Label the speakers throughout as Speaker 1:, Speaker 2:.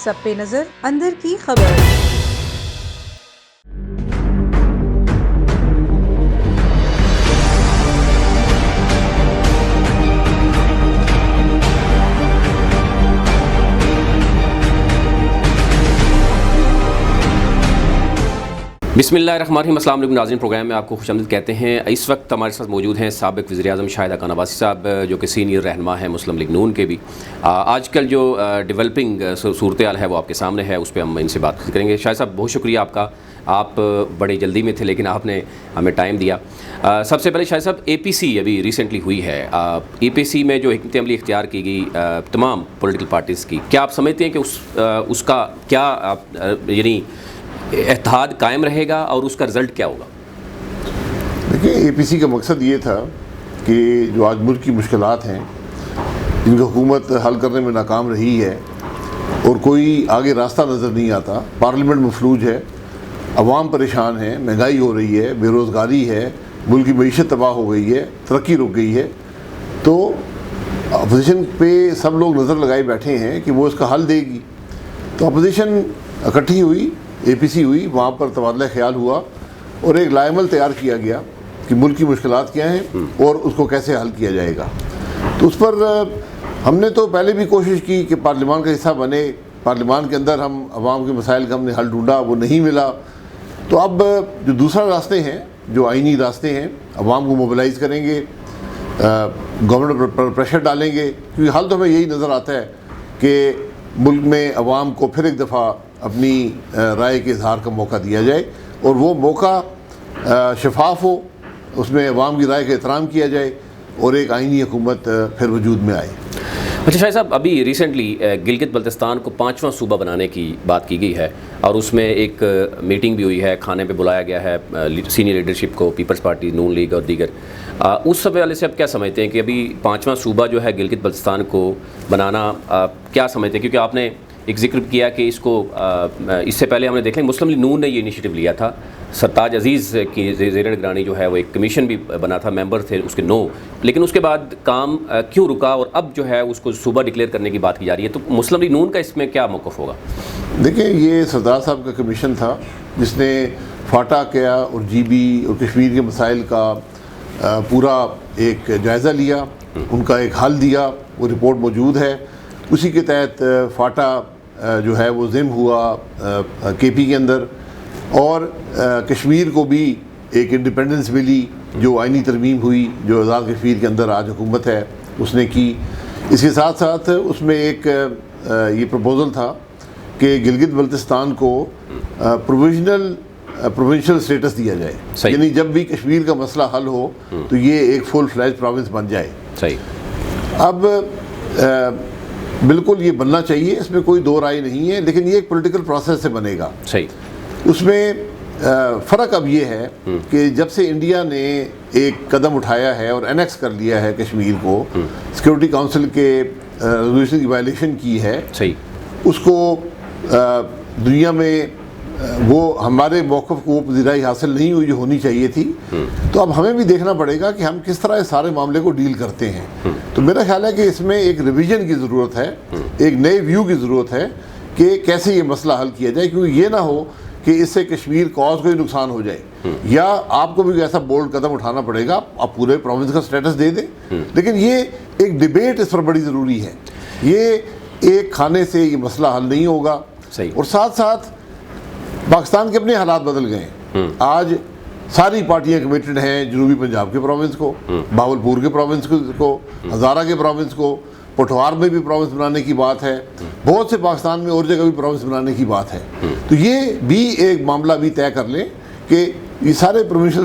Speaker 1: سب پہ نظر اندر کی خبر۔
Speaker 2: بسم اللہ الرحمن الرحیم۔ السلام علیکم ناظرین، پروگرام میں آپ کو خوش آمدید کہتے ہیں۔ اس وقت ہمارے ساتھ موجود ہیں سابق وزیر اعظم شاہد حقان عباسی صاحب، جو کہ سینئر رہنما ہیں مسلم لیگ نون کے بھی۔ آج کل جو ڈیولپنگ صورتحال ہے وہ آپ کے سامنے ہے، اس پہ ہم ان سے بات کریں گے۔ شاہد صاحب بہت شکریہ آپ کا، آپ بڑے جلدی میں تھے لیکن آپ نے ہمیں ٹائم دیا۔ سب سے پہلے شاہد صاحب، اے پی سی ابھی ریسنٹلی ہوئی ہے، اے پی سی میں جو حکمت عملی اختیار کی گئی تمام پولیٹیکل پارٹیز کی، کیا آپ سمجھتے ہیں کہ اس کا کیا یعنی اتحاد قائم رہے گا اور اس کا رزلٹ کیا ہوگا؟
Speaker 3: دیکھیں، اے پی سی کا مقصد یہ تھا کہ جو آج ملک کی مشکلات ہیں جن کو حکومت حل کرنے میں ناکام رہی ہے اور کوئی آگے راستہ نظر نہیں آتا، پارلیمنٹ مفلوج ہے، عوام پریشان ہیں، مہنگائی ہو رہی ہے، بے روزگاری ہے، ملک کی معیشت تباہ ہو گئی ہے، ترقی رک گئی ہے، تو اپوزیشن پہ سب لوگ نظر لگائے بیٹھے ہیں کہ وہ اس کا حل دے گی۔ تو اپوزیشن اکٹھی ہوئی، اے پی سی ہوئی، وہاں پر تبادلہ خیال ہوا اور ایک لائحہ عمل تیار کیا گیا کہ ملک کی مشکلات کیا ہیں اور اس کو کیسے حل کیا جائے گا۔ تو اس پر ہم نے تو پہلے بھی کوشش کی کہ پارلیمان کا حصہ بنے، پارلیمان کے اندر ہم عوام کے مسائل کا ہم نے حل ڈھونڈا، وہ نہیں ملا۔ تو اب جو دوسرا راستے ہیں، جو آئینی راستے ہیں، عوام کو موبلائز کریں گے، گورنمنٹ پر پریشر ڈالیں گے، کیونکہ حل تو ہمیں یہی نظر آتا ہے کہ ملک میں عوام کو پھر ایک دفعہ اپنی رائے کے اظہار کا موقع دیا جائے اور وہ موقع شفاف ہو، اس میں عوام کی رائے کا احترام کیا جائے اور ایک آئینی حکومت پھر وجود میں آئے۔
Speaker 2: اچھا شاہد صاحب، ابھی ریسنٹلی گلگت بلتستان کو 5واں صوبہ بنانے کی بات کی گئی ہے اور اس میں ایک میٹنگ بھی ہوئی ہے، کھانے پہ بلایا گیا ہے سینئر لیڈرشپ کو، پیپلز پارٹی، نون لیگ اور دیگر۔ اس حوالے سے آپ کیا سمجھتے ہیں کہ ابھی 5واں صوبہ جو ہے گلگت بلتستان کو بنانا، کیا سمجھتے ہیں؟ کیونکہ آپ نے ایک ذکر کیا کہ اس کو اس سے پہلے ہم نے دیکھ لیں مسلم لیگ نون نے یہ انیشیٹو لیا تھا، سرتاج عزیز کی زیر نگرانی جو ہے وہ ایک کمیشن بھی بنا تھا، ممبر تھے اس کے 9، لیکن اس کے بعد کام کیوں رکا اور اب جو ہے اس کو صوبہ ڈکلیئر کرنے کی بات کی جا رہی ہے؟ تو مسلم لیگ نون کا اس میں کیا موقف ہوگا؟
Speaker 3: دیکھیں، یہ سردار صاحب کا کمیشن تھا جس نے فاٹا کیا اور جی بی اور کشمیر کے مسائل کا پورا ایک جائزہ لیا، ان کا ایک حل دیا، وہ رپورٹ موجود ہے۔ اسی کے تحت فاٹا جو ہے وہ ضم ہوا کے پی کے اندر، اور کشمیر کو بھی ایک انڈیپینڈنس ملی، جو آئینی ترمیم ہوئی، جو آزاد کشمیر کے اندر آج حکومت ہے اس نے کی۔ اس کے ساتھ ساتھ اس میں ایک یہ پروپوزل تھا کہ گلگت بلتستان کو پروونشل اسٹیٹس دیا جائے، یعنی جب بھی کشمیر کا مسئلہ حل ہو تو یہ ایک فل فلیج پروونس بن جائے۔ صحیح۔ اب بالکل یہ بننا چاہیے، اس میں کوئی دو رائے نہیں ہے، لیکن یہ ایک پولیٹیکل پروسیس سے بنے گا۔ صحیح۔ اس میں فرق اب یہ ہے کہ جب سے انڈیا نے ایک قدم اٹھایا ہے اور انیکس کر لیا ہے کشمیر کو، سیکورٹی کونسل کے ریزولوشن کی وائلیشن کی ہے، اس کو دنیا میں وہ ہمارے موقف کو وہ پذیرائی حاصل نہیں ہوئی جو ہونی چاہیے تھی۔ تو اب ہمیں بھی دیکھنا پڑے گا کہ ہم کس طرح اس سارے معاملے کو ڈیل کرتے ہیں۔ تو میرا خیال ہے کہ اس میں ایک ریویژن کی ضرورت ہے، ایک نئے ویو کی ضرورت ہے کہ کیسے یہ مسئلہ حل کیا جائے، کیونکہ یہ نہ ہو کہ اس سے کشمیر کاز کو ہی نقصان ہو جائے، یا آپ کو بھی ایسا بولڈ قدم اٹھانا پڑے گا، آپ پورے پروونس کا سٹیٹس دے دیں۔ لیکن یہ ایک ڈیبیٹ اس پر بڑی ضروری ہے، یہ ایک کھانے سے یہ مسئلہ حل نہیں ہوگا۔ اور ساتھ ساتھ پاکستان کے اپنے حالات بدل گئے ہیں، آج ساری پارٹیاں کمیٹڈ ہیں جنوبی پنجاب کے پروونس کو، بہاولپور کے پروونس کو، ہزارہ کے پروونس کو، پٹھوار میں بھی پروونس بنانے کی بات ہے، بہت سے پاکستان میں اور جگہ بھی پروونس بنانے کی بات ہے۔ تو یہ بھی ایک معاملہ بھی طے کر لیں کہ یہ سارے پروونشل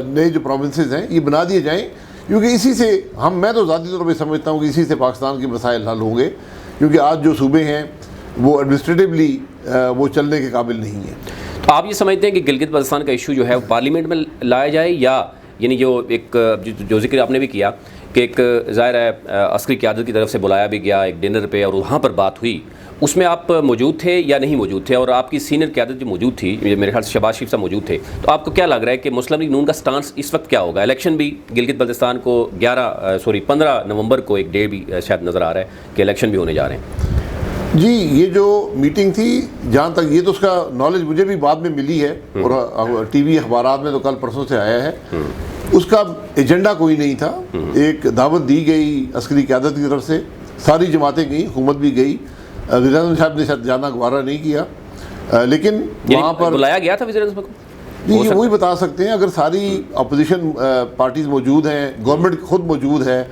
Speaker 3: نئے جو پروونسز ہیں یہ بنا دیے جائیں، کیونکہ اسی سے میں تو ذاتی طور پہ سمجھتا ہوں کہ اسی سے پاکستان کے مسائل حل ہوں گے، کیونکہ آج جو صوبے ہیں وہ ایڈمنسٹریٹولی وہ چلنے کے قابل نہیں ہیں۔
Speaker 2: تو آپ یہ سمجھتے ہیں کہ گلگت بلتستان کا ایشو جو ہے وہ پارلیمنٹ میں لایا جائے، یا یعنی جو ایک جو ذکر آپ نے بھی کیا کہ ایک ظاہر ہے عسکری قیادت کی طرف سے بلایا بھی گیا ایک ڈنر پہ اور وہاں پر بات ہوئی، اس میں آپ موجود تھے یا نہیں موجود تھے؟ اور آپ کی سینئر قیادت جو موجود تھی، میرے خیال سے شہباز شریف صاحب موجود تھے، تو آپ کو کیا لگ رہا ہے کہ مسلم لیگ نون کا سٹانس اس وقت کیا ہوگا؟ الیکشن بھی گلگت بلتستان کو 15 نومبر کو ایک ڈے بھی شاید نظر آ رہا ہے کہ الیکشن بھی ہونے جا رہے ہیں۔
Speaker 3: جی یہ جو میٹنگ تھی, جہاں تک یہ تو اس کا نالج مجھے بھی بعد میں ملی ہے اور ٹی وی اخبارات میں تو کل پرسوں سے آیا ہے, اس کا ایجنڈا کوئی نہیں تھا. ایک دعوت دی گئی عسکری قیادت کی طرف سے, ساری جماعتیں گئیں, حکومت بھی گئی, وزیر اعظم صاحب نے شاید جانا گوارا نہیں کیا, لیکن وہاں پر
Speaker 2: بلایا گیا تھا وزیر اعظم کو.
Speaker 3: جی یہ وہی بتا سکتے ہیں, اگر ساری اپوزیشن پارٹیز موجود ہیں, گورنمنٹ خود موجود ہے,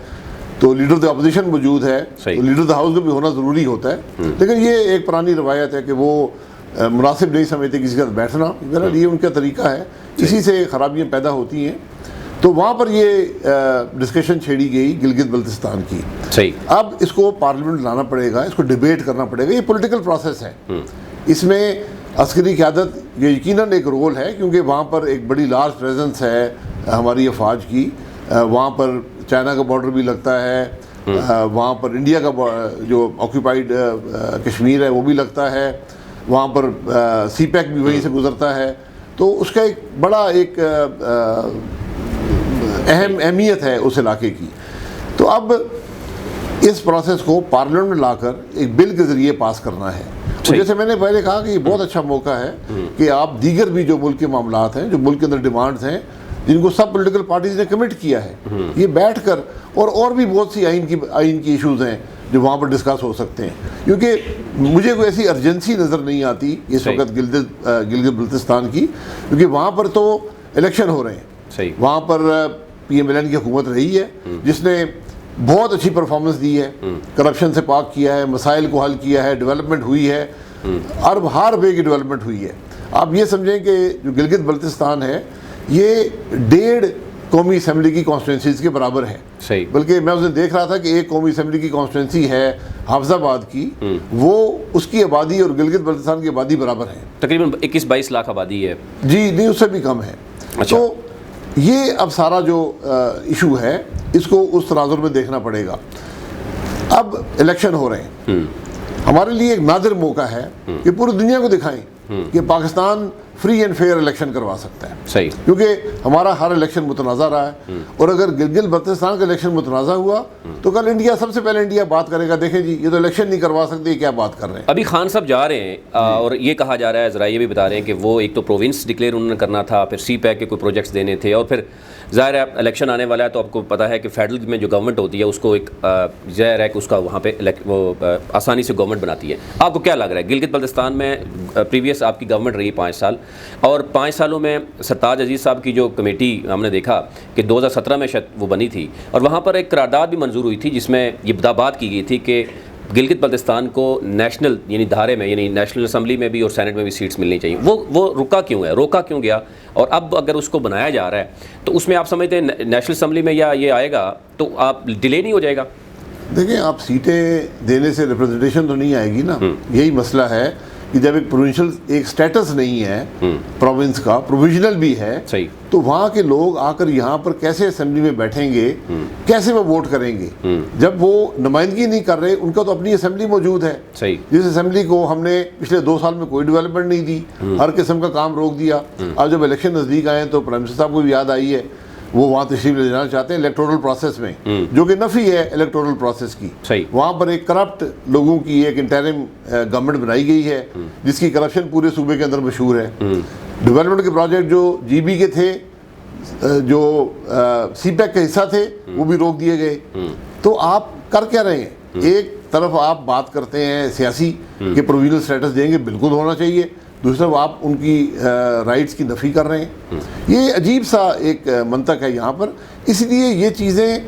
Speaker 3: تو لیڈر آف دا اپوزیشن موجود ہے, تو لیڈر آف دا ہاؤس کا بھی ہونا ضروری ہوتا ہے. لیکن یہ ایک پرانی روایت ہے کہ وہ مناسب نہیں سمجھتے کسی کا بیٹھنا, یہ ان کا طریقہ ہے, اسی سے خرابیاں پیدا ہوتی ہیں. تو وہاں پر یہ ڈسکشن چھیڑی گئی گلگت بلتستان کی. اب اس کو پارلیمنٹ لانا پڑے گا, اس کو ڈیبیٹ کرنا پڑے گا, یہ پولیٹیکل پروسیس ہے. اس میں عسکری قیادت یہ یقیناً ایک رول ہے, کیونکہ وہاں پر ایک بڑی لارج پریزنس ہے ہماری افواج کی. وہاں پر چائنا کا بارڈر بھی لگتا ہے, وہاں پر انڈیا کا جو آکوپائڈ کشمیر ہے وہ بھی لگتا ہے, وہاں پر سی پیک بھی وہیں سے گزرتا ہے. تو اس کا ایک بڑا ایک اہمیت ہے اس علاقے کی. تو اب اس پروسیس کو پارلیمنٹ میں لا کر ایک بل کے ذریعے پاس کرنا ہے. جیسے میں نے پہلے کہا کہ یہ بہت اچھا موقع ہے کہ آپ دیگر بھی جو ملک کے معاملات ہیں, جو ملک کے اندر ڈیمانڈز ہیں, جن کو سب پولیٹیکل پارٹیز نے کمٹ کیا ہے, یہ بیٹھ کر اور بھی بہت سی آئین کی ایشوز ہیں جو وہاں پر ڈسکس ہو سکتے ہیں. کیونکہ مجھے کوئی ایسی ارجنسی نظر نہیں آتی اس وقت گلگت بلتستان کی, کیونکہ وہاں پر تو الیکشن ہو رہے ہیں. وہاں پر پی ایم ایل این کی حکومت رہی ہے جس نے بہت اچھی پرفارمنس دی ہے, کرپشن سے پاک کیا ہے, مسائل کو حل کیا ہے, ڈیولپمنٹ ہوئی ہے, ارب ہار روپے کی ڈیولپمنٹ ہوئی ہے. آپ یہ سمجھیں کہ جو گلگت بلتستان ہے یہ 1.5 قومی اسمبلی کی کانسٹیٹوئنسیز کے برابر ہے. بلکہ میں اس دن دیکھ رہا تھا کہ ایک قومی اسمبلی کی کانسٹیٹوئنسی ہے حافظ آباد کی, وہ اس کی آبادی اور گلگت بلتستان کی آبادی برابر ہے,
Speaker 2: تقریباً 21-22 لاکھ آبادی ہے.
Speaker 3: جی نہیں, اس سے بھی کم ہے. تو یہ اب سارا جو ایشو ہے اس کو اس تناظر میں دیکھنا پڑے گا. اب الیکشن ہو رہے ہیں, ہمارے لیے ایک نادر موقع ہے کہ پوری دنیا کو دکھائیں کہ Pakistan free and fair election کروا سکتا ہے. کیونکہ ہمارا ہر الیکشن متنازع رہا ہے, اور اگر گلگت بلتستان کا الیکشن متنازع ہوا تو کل انڈیا سب سے پہلے انڈیا بات کرے گا, دیکھیں جی یہ تو الیکشن نہیں کروا سکتے, یہ کیا بات کر رہے ہیں.
Speaker 2: ابھی خان صاحب جا رہے ہیں اور یہ کہا جا رہا ہے, ذرائع یہ بھی بتا رہے ہیں کہ وہ ایک تو پروونس ڈکلیئر انہوں نے کرنا تھا, پھر سی پیک کے کوئی پروجیکٹس دینے تھے, اور پھر ظاہر ہے الیکشن آنے والا ہے تو آپ کو پتہ ہے کہ فیڈرل میں جو گورنمنٹ ہوتی ہے اس کو ایک ظاہر ہے کہ اس کا وہاں پہ وہ آسانی سے گورنمنٹ بناتی ہے. آپ کو کیا لگ رہا ہے گلگت بلتستان میں پریویس آپ کی گورنمنٹ رہی 5 سال, اور 5 سالوں میں سرتاج عزیز صاحب کی جو کمیٹی ہم نے دیکھا کہ 2017 میں شاید وہ بنی تھی, اور وہاں پر ایک قرارداد بھی منظور ہوئی تھی جس میں یہ بات کی گئی تھی کہ گلگت بلتستان کو نیشنل یعنی دھارے میں یعنی نیشنل اسمبلی میں بھی اور سینٹ میں بھی سیٹس ملنی چاہیے. وہ رکا کیوں ہے, روکا کیوں گیا, اور اب اگر اس کو بنایا جا رہا ہے تو اس میں آپ سمجھتے ہیں نیشنل اسمبلی میں یا یہ آئے گا تو آپ ڈیلے نہیں ہو جائے گا؟
Speaker 3: دیکھیں آپ سیٹیں دینے سے ریپرزنٹیشن تو نہیں آئے گی نا, یہی مسئلہ ہے کہ جب ایک پروونشل ایک سٹیٹس نہیں ہے پروونس کا, پروویژنل بھی ہے, تو وہاں کے لوگ آ کر یہاں پر کیسے اسمبلی میں بیٹھیں گے, کیسے وہ ووٹ کریں گے جب وہ نمائندگی نہیں کر رہے. ان کا تو اپنی اسمبلی موجود ہے, جس اسمبلی کو ہم نے پچھلے 2 سال میں کوئی ڈیولپمنٹ نہیں دی, ہر قسم کا کام روک دیا. اب جب الیکشن نزدیک آئے تو پرائم منسٹر صاحب کو بھی یاد آئی ہے, وہ وہاں تشریف لے جانا چاہتے ہیں الیکٹورل پروسیس میں, جو کہ نفی ہے الیکٹورل پروسیس کی. وہاں پر ایک کرپٹ لوگوں کی ایک انٹرم گورنمنٹ بنائی گئی ہے جس کی کرپشن پورے صوبے کے اندر مشہور ہے. ڈیولپمنٹ کے پروجیکٹ جو جی بی کے تھے, جو سی پیک کا حصہ تھے, وہ بھی روک دیے گئے. تو آپ کر کیا رہے ہیں؟ ایک طرف آپ بات کرتے ہیں سیاسی کہ پروویژنل اسٹیٹس دیں گے, بالکل ہونا چاہیے, دوسری طرف آپ ان کی رائٹس کی نفی کر رہے ہیں. یہ عجیب سا ایک منطق ہے یہاں پر. اس لیے یہ چیزیں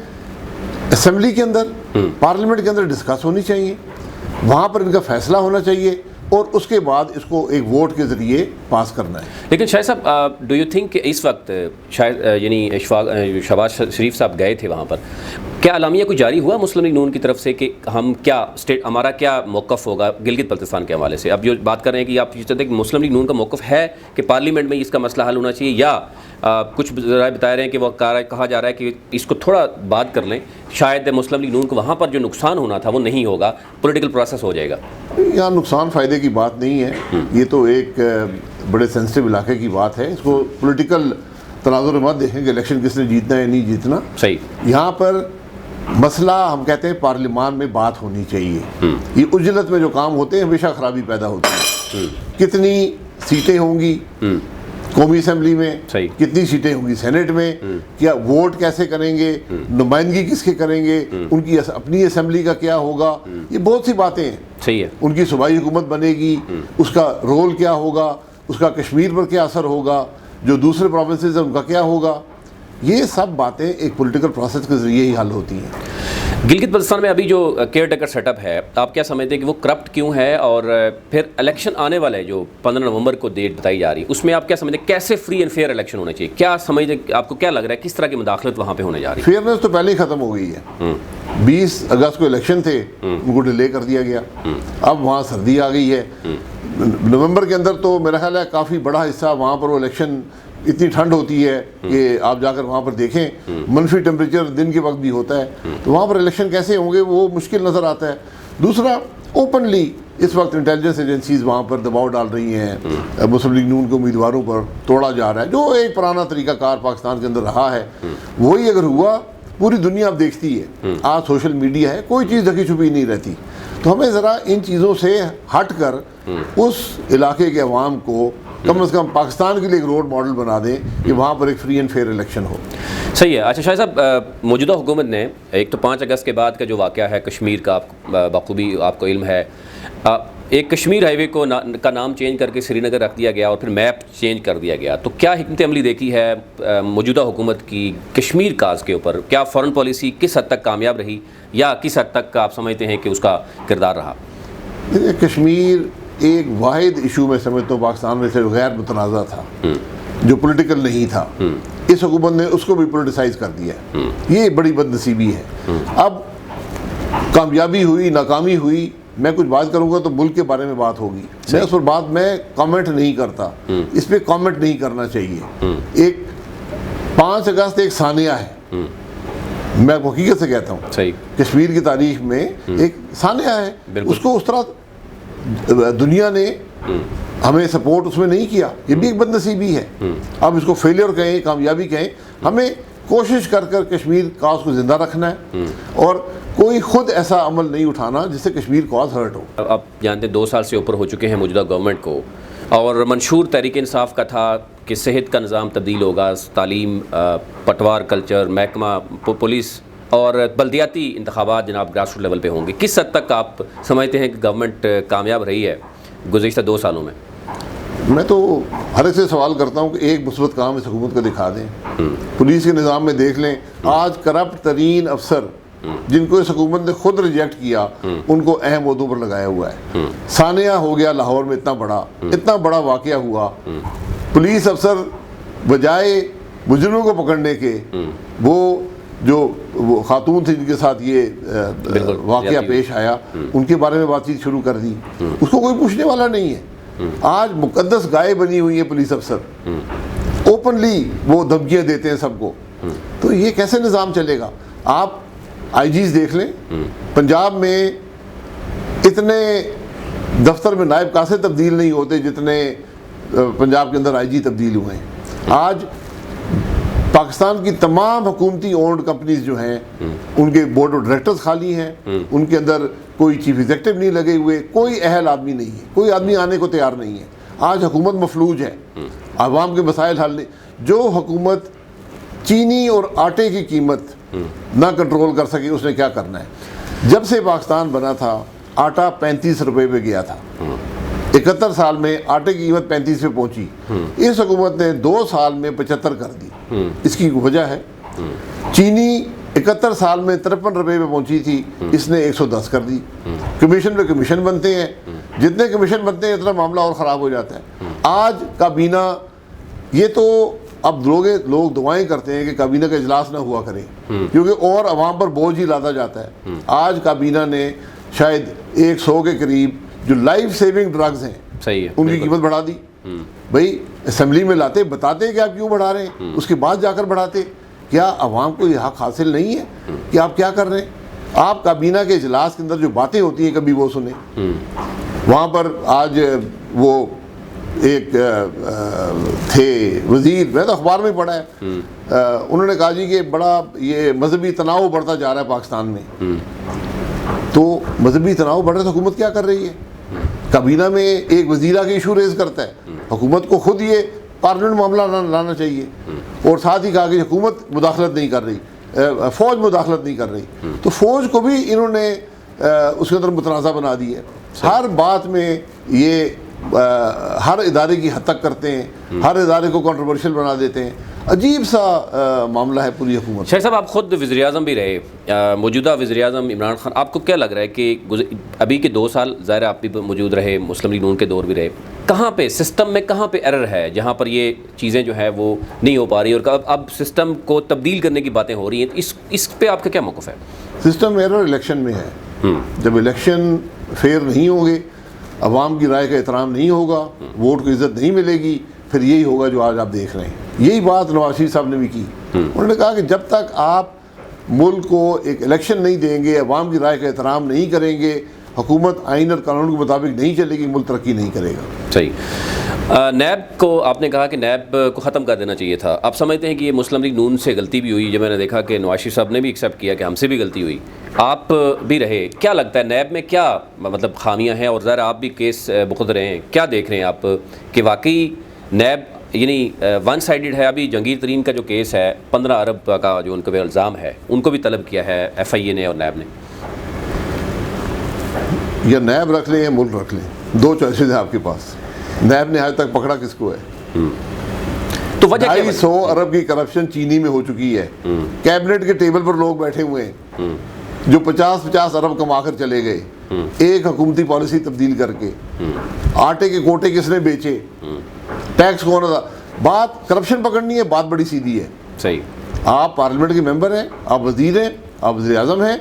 Speaker 3: اسمبلی کے اندر, پارلیمنٹ کے اندر ڈسکس ہونی چاہیے, وہاں پر ان کا فیصلہ ہونا چاہیے, اور اس کے بعد اس کو ایک ووٹ کے ذریعے پاس کرنا ہے.
Speaker 2: لیکن شاہد صاحب ڈو یو تھنک کہ اس وقت شاید یعنی شہباز شریف صاحب گئے تھے وہاں پر, کیا اعلامیہ کوئی جاری ہوا مسلم لیگ نون کی طرف سے کہ ہم کیا ہمارا کیا موقف ہوگا گلگت بلتستان کے حوالے سے؟ اب جو بات کر رہے ہیں کہ آپ یہ چاہتے ہیں کہ مسلم لیگ نون کا موقف ہے کہ پارلیمنٹ میں اس کا مسئلہ حل ہونا چاہیے, یا کچھ ذرائع بتا رہے ہیں کہ وہ کہا جا رہا ہے کہ اس کو تھوڑا بات کر لیں, شاید مسلم لیگ نون کو وہاں پر جو نقصان ہونا تھا وہ نہیں ہوگا, پولیٹیکل پروسیس ہو جائے گا.
Speaker 3: یہاں نقصان فائدے کی بات نہیں ہے, یہ تو ایک بڑے سینسٹیو علاقے کی بات ہے. اس کو پولیٹیکل تناظر میں مت دیکھیں کہ الیکشن کس نے جیتنا ہے یا نہیں جیتنا.
Speaker 2: صحیح.
Speaker 3: یہاں پر مسئلہ ہم کہتے ہیں پارلیمان میں بات ہونی چاہیے. یہ اجلت میں جو کام ہوتے ہیں ہمیشہ خرابی پیدا ہوتی ہے. کتنی سیٹیں ہوں گی قومی اسمبلی میں, کتنی سیٹیں ہوں گی سینٹ میں, کیا ووٹ کیسے کریں گے, نمائندگی کس کے کریں گے, ان کی اپنی اسمبلی کا کیا ہوگا, یہ بہت سی باتیں ہیں.
Speaker 2: صحیح ہے.
Speaker 3: ان کی صوبائی حکومت بنے گی, اس کا رول کیا ہوگا, اس کا کشمیر پر کیا اثر ہوگا, جو دوسرے پروونسز ہیں ان کا کیا ہوگا. یہ سب باتیں ایک پولیٹیکل پروسیس کے ذریعے ہی حل ہوتی ہیں.
Speaker 2: گلگت بلتستان میں ابھی جو کیئر ٹیکر سیٹ اپ ہے, آپ کیا سمجھتے ہیں کہ وہ کرپٹ کیوں ہے, اور پھر الیکشن آنے والے جو 15 نومبر کو ڈیٹ بتائی جا رہی ہے, اس میں آپ کیا سمجھتے ہیں کیسے فری اینڈ فیئر الیکشن ہونے چاہیے؟ کیا سمجھتے ہیں, آپ کو کیا لگ رہا ہے کس طرح کی مداخلت وہاں پہ ہونے جا رہی ہے؟
Speaker 3: فیئرنیس تو پہلے ہی ختم ہو گئی ہے. 20 اگست کو الیکشن تھے, ان کو ڈیلے کر دیا گیا. اب وہاں سردی آ گئی ہے. نومبر کے اندر تو میرا خیال ہے کافی بڑا حصہ وہاں پر وہ الیکشن, اتنی ٹھنڈ ہوتی ہے کہ آپ جا کر وہاں پر دیکھیں, منفی ٹیمپریچر دن کے وقت بھی ہوتا ہے, تو وہاں پر الیکشن کیسے ہوں گے وہ مشکل نظر آتا ہے. دوسرا, اوپنلی اس وقت انٹیلیجنس ایجنسیز وہاں پر دباؤ ڈال رہی ہیں, مسلم لیگ نون کے امیدواروں پر توڑا جا رہا ہے, جو ایک پرانا طریقہ کار پاکستان کے اندر رہا ہے. وہی اگر ہوا, پوری دنیا اب دیکھتی ہے, آج سوشل میڈیا ہے, کوئی چیز ڈھکی چھپی نہیں رہتی. تو ہمیں ذرا ان چیزوں سے ہٹ کر اس علاقے کے عوام کو کم از کم پاکستان کے لیے ایک رول ماڈل بنا دیں کہ وہاں پر ایک فری اینڈ فیئر الیکشن ہو.
Speaker 2: صحیح ہے. اچھا شاہد صاحب, موجودہ حکومت نے ایک تو 5 اگست کے بعد کا جو واقعہ ہے کشمیر کا, بخوبی آپ کو علم ہے, ایک کشمیر ہائی وے کا نام چینج کر کے سری نگر رکھ دیا گیا اور پھر میپ چینج کر دیا گیا. تو کیا حکمت عملی دیکھی ہے موجودہ حکومت کی کشمیر کاز کے اوپر؟ کیا فارن پالیسی کس حد تک کامیاب رہی, یا کس حد تک آپ سمجھتے ہیں کہ اس کا کردار رہا؟
Speaker 3: کشمیر ایک واحد ایشو میں سمجھتا ہوں پاکستان میں سے غیر متنازع تھا, جو پولیٹیکل نہیں تھا. اس حکومت نے اس کو بھی پولیٹیسائز کر دیا. یہ بڑی بد نصیبی ہے. اب کامیابی ہوئی, ناکامی ہوئی, میں کچھ بات کروں گا تو ملک کے بارے میں بات ہوگی. میں اس پر بات میں کامنٹ نہیں کرتا, اس پہ کامنٹ نہیں کرنا چاہیے. ایک 5 اگست ایک ثانیہ ہے, میں حقیقت سے کہتا ہوں, کشمیر کی تاریخ میں ایک ثانیہ ہے. اس کو اس طرح دنیا نے ہمیں سپورٹ اس میں نہیں کیا, یہ بھی ایک بد نصیبی ہے. اب اس کو فیلئر کہیں, کامیابی کہیں, ہمیں کوشش کر کشمیر کاز کو زندہ رکھنا ہے, اور کوئی خود ایسا عمل نہیں اٹھانا جس سے کشمیر کاز ہرٹ ہو.
Speaker 2: آپ جانتے ہیں 2 سال سے اوپر ہو چکے ہیں موجودہ گورنمنٹ کو, اور منشور تحریک انصاف کا تھا کہ صحت کا نظام تبدیل ہوگا, تعلیم, پٹوار کلچر, محکمہ پولیس اور بلدیاتی انتخابات جناب گراس روٹ لیول پہ ہوں گے. کس حد تک آپ سمجھتے ہیں کہ گورنمنٹ کامیاب رہی ہے گزشتہ 2 سالوں میں؟
Speaker 3: میں تو ہر ایک سے سوال کرتا ہوں کہ ایک مثبت کام اس حکومت کو دکھا دیں. پولیس کے نظام میں دیکھ لیں, آج کرپٹ ترین افسر جن کو اس حکومت نے خود ریجیکٹ کیا, ان کو اہم عہدوں پر لگایا ہوا ہے. ثانیہ ہو گیا لاہور میں, اتنا بڑا واقعہ ہوا, پولیس افسر بجائے مجرموں کو پکڑنے کے, وہ خاتون تھی جن کے ساتھ یہ واقعہ پیش آیا, ان کے بارے میں بات چیت شروع کر دی. اس کو کوئی پوچھنے والا نہیں ہے. آج مقدس گائے بنی ہوئی ہے پولیس افسر, اوپنلی وہ دھمکیاں دیتے ہیں سب کو. تو یہ کیسے نظام چلے گا؟ آپ آئی جیز دیکھ لیں, پنجاب میں اتنے دفتر میں نائب کاسے تبدیل نہیں ہوتے جتنے پنجاب کے اندر آئی جی تبدیل ہوئے ہیں. آج پاکستان کی تمام حکومتی اونڈ کمپنیز جو ہیں ان کے بورڈ آف ڈائریکٹرز خالی ہیں, ان کے اندر کوئی چیف ایگزیکٹو نہیں لگے ہوئے, کوئی اہل آدمی نہیں ہے, کوئی آدمی آنے کو تیار نہیں ہے. آج حکومت مفلوج ہے, عوام کے مسائل حل نہیں. جو حکومت چینی اور آٹے کی قیمت نہ کنٹرول کر سکی, اس نے کیا کرنا ہے؟ جب سے پاکستان بنا تھا آٹا 35 روپے پہ گیا تھا, 71 سال میں آٹے کی قیمت 35 پہ پہنچی. اس حکومت نے 2 سال میں 75 کر دی. اس کی وجہ ہے چینی 71 سال میں 53 روپے پہ پہنچی تھی, اس نے 110 کر دی. کمیشن پہ کمیشن بنتے ہیں, جتنے کمیشن بنتے ہیں اتنا معاملہ اور خراب ہو جاتا ہے. آج کابینہ, یہ تو اب لوگ دعائیں کرتے ہیں کہ کابینہ کا اجلاس نہ ہوا کرے, کیونکہ اور عوام پر بوجھ ہی لاتا جاتا ہے. آج کابینہ نے شاید 100 کے قریب جو لائف سیونگ ڈرگز ہیں ان کی قیمت بڑھا دی. بھائی اسمبلی میں لاتے, بتاتے کہ آپ کیوں بڑھا رہے ہیں, اس کے بعد جا کر بڑھاتے. کیا عوام کو یہ حق حاصل نہیں ہے کہ آپ کیا کر رہے ہیں؟ آپ کابینہ کے اجلاس کے اندر جو باتیں ہوتی ہیں کبھی وہ سنیں. وہاں پر آج وہ ایک تھے وزیر, میں تو اخبار میں پڑھا ہے, انہوں نے کہا جی کہ بڑا یہ مذہبی تناؤ بڑھتا جا رہا ہے پاکستان میں. تو مذہبی تناؤ بڑھ رہا ہے تو حکومت کیا کر رہی ہے؟ کابینہ میں ایک وزیر آگے ایشو ریز کرتا ہے, حکومت کو خود یہ پارلیمنٹ معاملہ لانا چاہیے. اور ساتھ ہی کہا کہ حکومت مداخلت نہیں کر رہی, فوج مداخلت نہیں کر رہی. تو فوج کو بھی انہوں نے اس کے اندر متنازع بنا دی ہے. ہر بات میں یہ ہر ادارے کی حد تک کرتے ہیں, ہر ادارے کو کنٹروورشل بنا دیتے ہیں. عجیب سا معاملہ ہے پوری حکومت.
Speaker 2: شاہ صاحب, آپ خود وزیر اعظم بھی رہے, موجودہ وزیر اعظم عمران خان, آپ کو کیا لگ رہا ہے کہ ابھی کے 2 سال ظاہر آپ بھی موجود رہے, مسلم لیگ نون کے دور بھی رہے, کہاں پہ سسٹم میں کہاں پہ ایرر ہے جہاں پر یہ چیزیں جو ہے وہ نہیں ہو پا رہی, اور اب سسٹم کو تبدیل کرنے کی باتیں ہو رہی ہیں, اس پہ آپ کا کیا موقف ہے؟
Speaker 3: سسٹم ایرر الیکشن میں ہے. جب الیکشن فیئر نہیں ہوں گے, عوام کی رائے کا احترام نہیں ہوگا, ووٹ کو عزت نہیں ملے گی, پھر یہی ہوگا جو آج آپ دیکھ رہے ہیں. یہی بات نواز شریف صاحب نے بھی کی. انہوں نے کہا کہ جب تک آپ ملک کو ایک الیکشن نہیں دیں گے, عوام کی رائے کا احترام نہیں کریں گے, حکومت آئین اور قانون کے مطابق نہیں چلے گی, ملک ترقی نہیں کرے گا.
Speaker 2: صحیح. نیب کو آپ نے کہا کہ نیب کو ختم کر دینا چاہیے تھا. آپ سمجھتے ہیں کہ یہ مسلم لیگ نون سے غلطی بھی ہوئی؟ جب میں نے دیکھا کہ نواز شریف صاحب نے بھی ایکسیپٹ کیا کہ ہم سے بھی غلطی ہوئی, آپ بھی رہے, کیا لگتا ہے نیب میں کیا مطلب خامیاں ہیں؟ اور ذرا آپ بھی کیس بخود رہے ہیں, کیا دیکھ رہے ہیں آپ کہ واقعی نیب یعنی ون سائیڈڈ ہے؟ ابھی جہانگیر ترین کا جو کیس ہے 15 ارب کا جو ان کو الزام ہے, ان کو بھی طلب کیا ہے ایف آئی اے نے اور نیب نے.
Speaker 3: یا نیب رکھ لیں یا ملک رکھ لیں, 2 چوائسز ہیں آپ کے پاس. نیب نے آج تک پکڑا کس کو ہے؟
Speaker 2: تو وجہ
Speaker 3: 250 ارب کی کرپشن چینی میں ہو چکی ہے. کیبنٹ کے ٹیبل پر لوگ بیٹھے ہوئے ہیں جو 50 ارب کما کر چلے گئے, ایک حکومتی پالیسی تبدیل کر کے. آٹے کے کوٹے کس نے بیچے, ٹیکس کون تھا؟ بات کرپشن پکڑنی ہے, بات بڑی سیدھی ہے.
Speaker 2: صحیح.
Speaker 3: آپ پارلیمنٹ کے ممبر ہیں, آپ وزیر ہیں, آپ وزیر اعظم ہیں,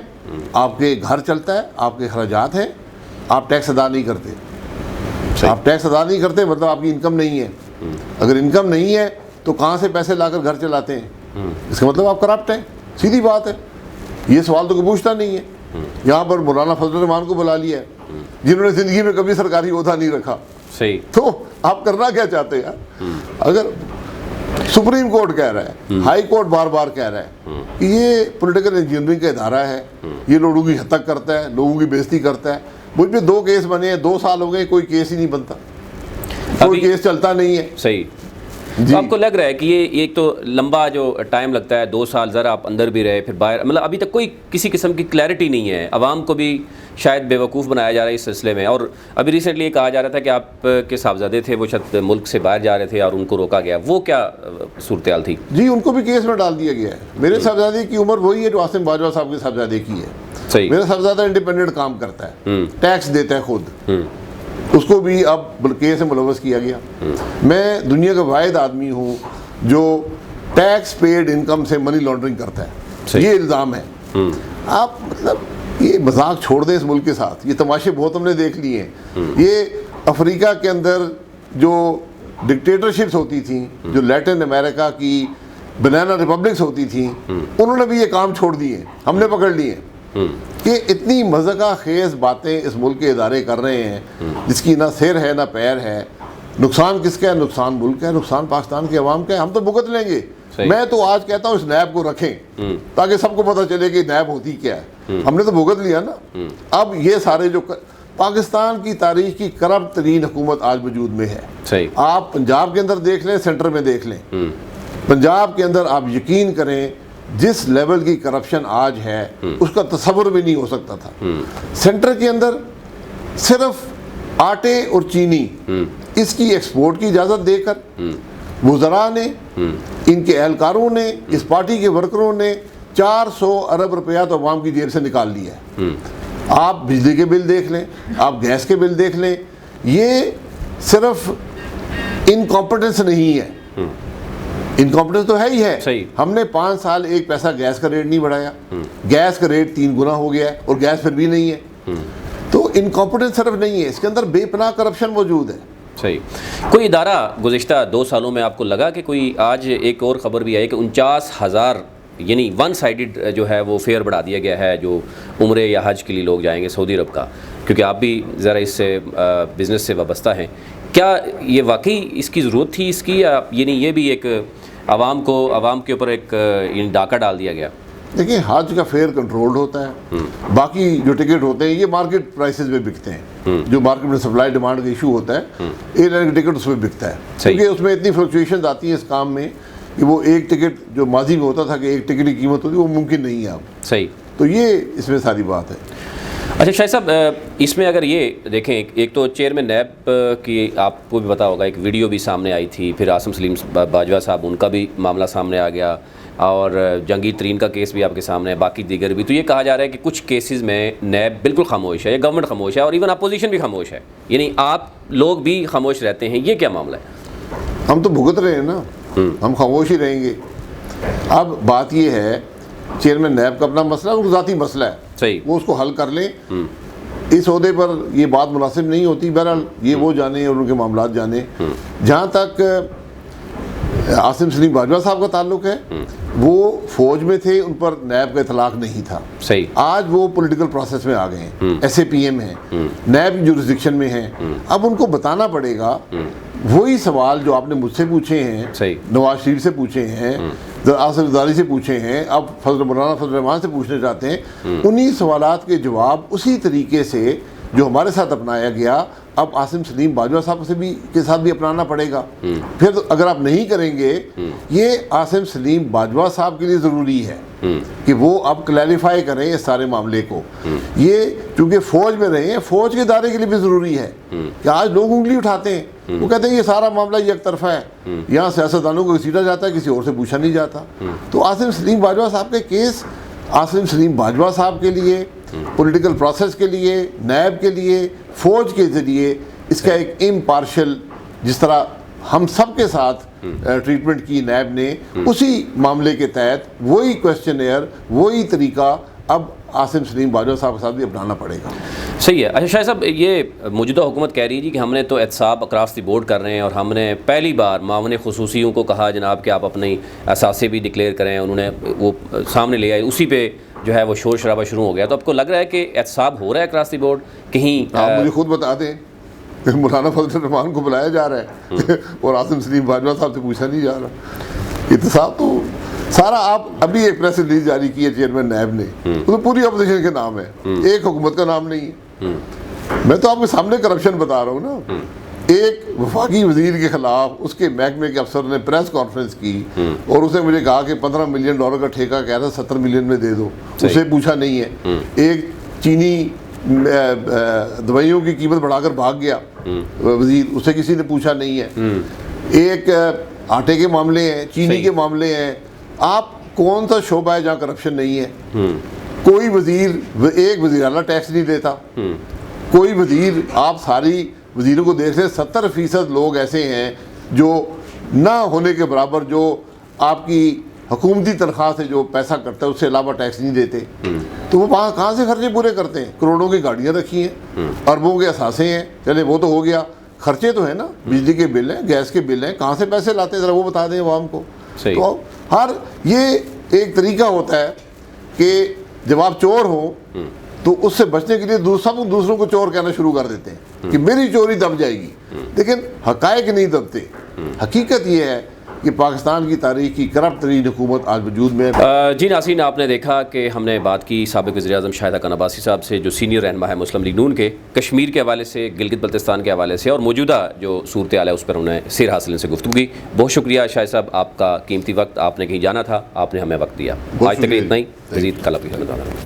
Speaker 3: آپ کے گھر چلتا ہے, آپ کے اخراجات ہیں, آپ ٹیکس ادا نہیں کرتے. آپ ٹیکس ادا نہیں کرتے مطلب آپ کی انکم نہیں ہے. اگر انکم نہیں ہے تو کہاں سے پیسے لا کر گھر چلاتے ہیں؟ اس کا مطلب آپ کرپٹ ہیں. سیدھی بات ہے, یہ سوال تو کوئی پوچھتا نہیں ہے. یہاں پر مولانا فضل الرحمان کو بلا لیا ہے جنہوں نے زندگی میں کبھی سرکاری عہدہ نہیں رکھا.
Speaker 2: صحیح.
Speaker 3: تو آپ کرنا کیا چاہتے ہیں؟ اگر سپریم کورٹ کہہ رہا ہے, ہائی کورٹ بار بار کہہ رہا ہے کہ یہ پولیٹیکل انجینئرنگ کا ادارہ ہے, یہ لوگوں کی ہتک کرتا ہے, لوگوں کی بےزتی کرتا ہے. مجھ پہ 2 کیس بنے ہیں, 2 سال ہو گئے, کوئی کیس ہی نہیں بنتا, کوئی کیس چلتا نہیں ہے.
Speaker 2: صحیح. تو آپ کو لگ رہا ہے کہ یہ ایک تو لمبا جو ٹائم لگتا ہے, 2 سال, ذرا آپ اندر بھی رہے پھر باہر, مطلب ابھی تک کوئی کسی قسم کی کلیئرٹی نہیں ہے, عوام کو بھی شاید بے وقوف بنایا جا رہا ہے اس سلسلے میں. اور ابھی ریسنٹلی یہ کہا جا رہا تھا کہ آپ کے صاحبزادے تھے وہ شاید ملک سے باہر جا رہے تھے اور ان کو روکا گیا, وہ کیا صورتحال تھی؟
Speaker 3: جی, ان کو بھی کیس میں ڈال دیا گیا ہے. میرے صاحبزادے کی عمر وہی ہے جو عاصم باجوہ صاحب کے صاحبزادے کی ہے.
Speaker 2: صحیح.
Speaker 3: میرا صاحبزادہ انڈیپینڈنٹ کام کرتا ہے, ٹیکس دیتا ہے خود, اس کو بھی اب کیس میں ملوث کیا گیا. میں دنیا کا واحد آدمی ہوں جو ٹیکس پیڈ انکم سے منی لانڈرنگ کرتا ہے, یہ الزام ہے. آپ مطلب یہ مذاق چھوڑ دیں اس ملک کے ساتھ, یہ تماشے بہت ہم نے دیکھ لیے ہیں. یہ افریقہ کے اندر جو ڈکٹیٹرشپس ہوتی تھیں, جو لیٹن امریکہ کی بنانا ریپبلکس ہوتی تھیں, انہوں نے بھی یہ کام چھوڑ دیے, ہم نے پکڑ لیے کہ اتنی مذاقہ خیز باتیں اس ملک کے ادارے کر رہے ہیں جس کی نہ سر ہے نہ پیر ہے. نقصان کس کا ہے؟ نقصان ملک کا ہے, نقصان پاکستان کے عوام کا ہے. ہم تو بھگت لیں گے. میں تو آج کہتا ہوں اس نیب کو رکھیں تاکہ سب کو پتہ چلے کہ نیب ہوتی کیا ہے. ہم نے تو بھگت لیا نا. اب یہ سارے جو پاکستان کی تاریخ کی کرپٹ ترین حکومت آج وجود میں ہے. آپ پنجاب کے اندر دیکھ لیں, سینٹر میں دیکھ لیں. پنجاب کے اندر آپ یقین کریں جس لیول کی کرپشن آج ہے اس کا تصور بھی نہیں ہو سکتا تھا. سینٹر کے اندر صرف آٹے اور چینی اس کی ایکسپورٹ کی اجازت دے کر وزراء نے, ان کے اہلکاروں نے, اس پارٹی کے ورکروں نے 400 ارب روپیہ تو عوام کی جیب سے نکال لیا ہے. آپ بجلی کے بل دیکھ لیں, آپ گیس کے بل دیکھ لیں. یہ صرف انکمپٹنس نہیں ہے, انکمپٹنس تو ہے ہی ہے. ہم نے 5 سال 1 پیسہ گیس کا ریٹ نہیں بڑھایا, گیس کا ریٹ 3 گنا ہو گیا ہے اور گیس پھر بھی نہیں ہے. تو انکمپٹنس صرف نہیں ہے, اس کے اندر بے پناہ کرپشن موجود ہے.
Speaker 2: صحیح. کوئی ادارہ گزشتہ 2 سالوں میں آپ کو لگا کہ کوئی, آج ایک اور خبر بھی آئی کہ 49,000 یعنی ون سائیڈڈ جو ہے وہ فیئر بڑھا دیا گیا ہے جو عمرے یا حج کے لیے لوگ جائیں گے سعودی عرب کا, کیونکہ آپ بھی ذرا اس سے بزنس سے وابستہ ہیں, کیا یہ واقعی اس کی ضرورت تھی اس کی، یا یعنی یہ بھی ایک عوام کے اوپر ایک ڈاکہ ڈال دیا گیا؟
Speaker 3: دیکھیں حج کا فیئر کنٹرولڈ ہوتا ہے، باقی جو ٹکٹ ہوتے ہیں یہ مارکیٹ پرائسز میں بکتے ہیں، جو مارکیٹ میں سپلائی ڈیمانڈ کا ایشو ہوتا ہے ایئر لائن کا ٹکٹ اس میں بکتا ہے، کیونکہ اس میں اتنی فلکچویشنز آتی ہیں اس کام میں کہ وہ ایک ٹکٹ جو ماضی میں ہوتا تھا کہ ایک ٹکٹ کی قیمت ہوتی ہے وہ ممکن نہیں ہے اب۔
Speaker 2: صحیح،
Speaker 3: تو یہ اس میں ساری بات ہے۔
Speaker 2: اچھا شاہد صاحب، اس میں اگر یہ دیکھیں، ایک تو چیئرمین نیب کی آپ کو بھی پتا ہوگا ایک ویڈیو بھی سامنے آئی تھی، پھر عاصم سلیم باجوہ صاحب ان کا بھی معاملہ سامنے آ گیا، اور جہانگیر ترین کا کیس بھی آپ کے سامنے ہے، باقی دیگر بھی۔ تو یہ کہا جا رہا ہے کہ کچھ کیسز میں نیب بالکل خاموش ہے، یا گورنمنٹ خاموش ہے، اور ایون اپوزیشن بھی خاموش ہے، یعنی آپ لوگ بھی خاموش رہتے ہیں، یہ کیا معاملہ ہے؟
Speaker 3: ہم تو بھگت رہے ہیں نا، ہم خاموش ہی رہیں گے۔ اب بات یہ ہے چیئرمین نیب کا اپنا مسئلہ ہے، ذاتی مسئلہ ہے،
Speaker 2: صحیح،
Speaker 3: وہ اس کو حل کر لیں۔ اس عہدے پر یہ بات مناسب نہیں ہوتی، بہرحال یہ وہ جانے اور ان کے معاملات جانے۔ جہاں تک عاصم سلیم باجوہ صاحب کا تعلق ہے، وہ فوج میں تھے، ان پر نیب کا اطلاق نہیں تھا۔
Speaker 2: صحیح،
Speaker 3: آج وہ پولیٹیکل پروسیس میں آ گئے ہیں، ایس اے پی ایم ہیں، نیب جورسڈکشن میں ہیں۔ اب ان کو بتانا پڑے گا وہی سوال جو آپ نے مجھ سے پوچھے ہیں، نواز شریف سے پوچھے ہیں، آصف زرداری سے پوچھے ہیں، اب مولانا فضل الرحمان سے پوچھنے چاہتے ہیں، انہی سوالات کے جواب اسی طریقے سے جو ہمارے ساتھ اپنایا گیا اب عاصم سلیم باجوہ صاحب کے ساتھ بھی اپنانا پڑے گا۔ پھر اگر آپ نہیں کریں گے، یہ عاصم سلیم باجوہ صاحب کے لیے ضروری ہے کہ وہ اب کلیریفائی کریں اس سارے معاملے کو۔ یہ چونکہ فوج میں رہے ہیں، فوج کے ادارے کے لیے بھی ضروری ہے کہ آج لوگ انگلی اٹھاتے ہیں، وہ کہتے ہیں یہ سارا معاملہ یک طرفہ ہے، یہاں سیاستدانوں کو گھسیٹا جاتا ہے، کسی اور سے پوچھا نہیں جاتا۔ تو عاصم سلیم باجوہ صاحب کے کیس عاصم سلیم باجوہ صاحب کے لیے، پولیٹیکل پروسیس کے لیے، نیب کے لیے، فوج کے ذریعے اس کا ایک امپارشل، جس طرح ہم سب کے ساتھ ٹریٹمنٹ کی نیب نے، اسی معاملے کے تحت وہی کویسچنیئر، وہی طریقہ اب عاصم سلیم باجوہ صاحب کے ساتھ بھی اپنانا پڑے گا۔
Speaker 2: صحیح ہے۔ اچھا شاہد صاحب، یہ موجودہ حکومت کہہ رہی ہے کہ ہم نے تو احتساب اکراس دی بورڈ کر رہے ہیں، اور ہم نے پہلی بار معاون خصوصیوں کو کہا جناب کہ آپ اپنی اثاثے بھی ڈکلیئر کریں، انہوں نے وہ سامنے لے آئے، اسی پہ جو ہے وہ شور شرابہ شروع ہو گیا۔ تو آپ کو لگ رہا ہے کہ احتساب ہو رہا ہے اکراس دی بورڈ کہیں؟
Speaker 3: آپ مجھے خود بتا دیں کہ مولانا فضل الرحمان کو بلایا جا رہا ہے اور عاصم سلیم باجوہ صاحب سے پوچھا نہیں جا رہا۔ احتساب تو سارا، آپ ابھی ایک پریس ریلیز جاری کی ہے چیئرمین نیب نے، تو پوری اپوزیشن کے نام ہے، ایک حکومت کا نام نہیں ہے۔ میں تو آپ کے سامنے کرپشن بتا رہا ہوں نا۔ ایک وفاقی وزیر کے خلاف اس کے محکمے کے افسر نے پریس کانفرنس کی اور اسے مجھے کہا کہ $15 ملین کا ٹھیکہ کہہ رہا 70 ملین میں دے دو، اسے پوچھا نہیں ہے۔ ایک چینی دوائیوں کی قیمت بڑھا کر بھاگ گیا وزیر، اسے کسی نے پوچھا نہیں ہے۔ ایک آٹے کے معاملے ہیں، چینی کے معاملے ہیں، آپ کون سا شعبہ ہے جہاں کرپشن نہیں ہے؟ کوئی وزیر، ایک وزیر اعلیٰ ٹیکس نہیں دیتا، کوئی وزیر، آپ ساری وزیروں کو دیکھ لیں، 70% لوگ ایسے ہیں جو نہ ہونے کے برابر، جو آپ کی حکومتی تنخواہ سے جو پیسہ کرتا ہے اس سے علاوہ ٹیکس نہیں دیتے۔ تو وہ وہاں کہاں سے خرچے پورے کرتے ہیں؟ کروڑوں کی گاڑیاں رکھی ہیں، اربوں کے اثاثے ہیں، چلے وہ تو ہو گیا، خرچے تو ہیں نا، بجلی کے بل ہیں، گیس کے بل ہیں، کہاں سے پیسے لاتے ہیں ذرا وہ بتا دیں عوام کو۔ تو یہ ایک طریقہ ہوتا ہے کہ جب آپ چور ہوں تو اس سے بچنے کے لیے دوسروں کو چور کہنا شروع کر دیتے ہیں کہ میری چوری دب جائے گی، لیکن حقائق نہیں دبتے۔ حقیقت یہ ہے کہ پاکستان کی تاریخ کی کرپٹ ترین حکومت آج وجود میں ہے۔
Speaker 2: جی ناظرین، آپ نے دیکھا کہ ہم نے بات کی سابق وزیر اعظم شاہد حقان عباسی صاحب سے، جو سینئر رہنما ہے مسلم لیگ نون کے، کشمیر کے حوالے سے، گلگت بلتستان کے حوالے سے، اور موجودہ جو صورتحال ہے اس پر انہیں سیر حاصل سے گفتگو کی۔ بہت شکریہ شاہد صاحب، آپ کا قیمتی وقت، آپ نے کہیں جانا تھا، آپ نے ہمیں وقت دیا۔ آج تک اتنا ہی، مزید کل اپنی خدمت۔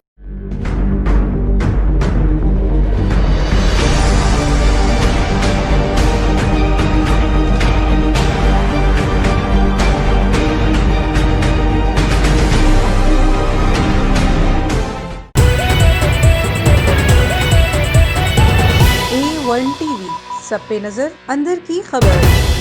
Speaker 1: A1 TV، سب پہ نظر، اندر کی خبر۔